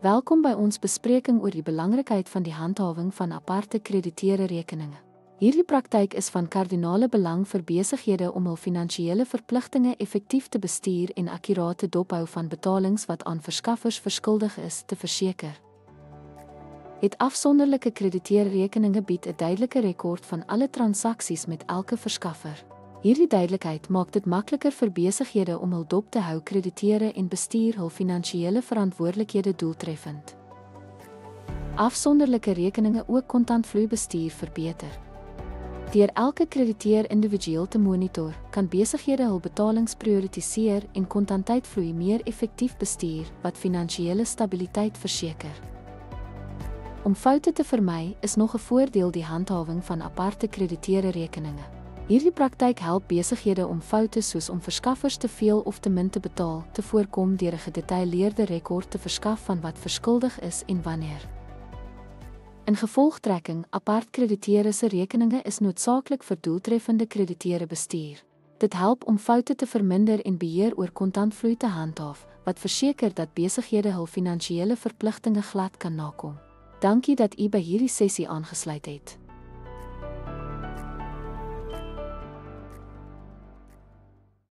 Welkom by ons bespreking oor die belangrikheid van die handhawing van aparte krediteure rekeninge. Hierdie praktyk is van kardinale belang vir besighede om hul finansiële verpligtinge effektief te bestuur en akkurate dophou van betalings wat aan verskaffers verskuldig is te verseker. Het afsonderlike krediteurrekeninge bied 'n duidelike rekord van alle transaksies met elke verskaffer. Hierdie duidelikheid maak dit makliker vir besighede om hul dop te hou, krediteure en bestuur hul finansiële verantwoordelikhede doeltreffend. Afsonderlike rekeninge ook kontantvloeibestuur verbeter. Deur elke krediteur individueel te monitor, kan besighede hul betalings prioritiseer en kontantvloei meer effektief bestuur, wat finansiële stabiliteit verseker. Om foute te vermy, is nog 'n voordeel die handhawing van aparte krediteure rekeninge. Hierdie praktyk help besighede om foute soos om verskaffers te veel of te min te betaal te voorkom deur 'n gedetailleerde rekord te verskaf van wat verskuldig is en wanneer. In gevolgtrekking, apart krediteure se rekeninge is noodsaaklik vir doeltreffende krediteure bestuur. Dit help om foute te verminder en beheer oor kontantvloei te handhaaf, wat verseker dat besighede hul finansiële verpligtinge glad kan nakom. Dankie dat u by hierdie sessie aangesluit het.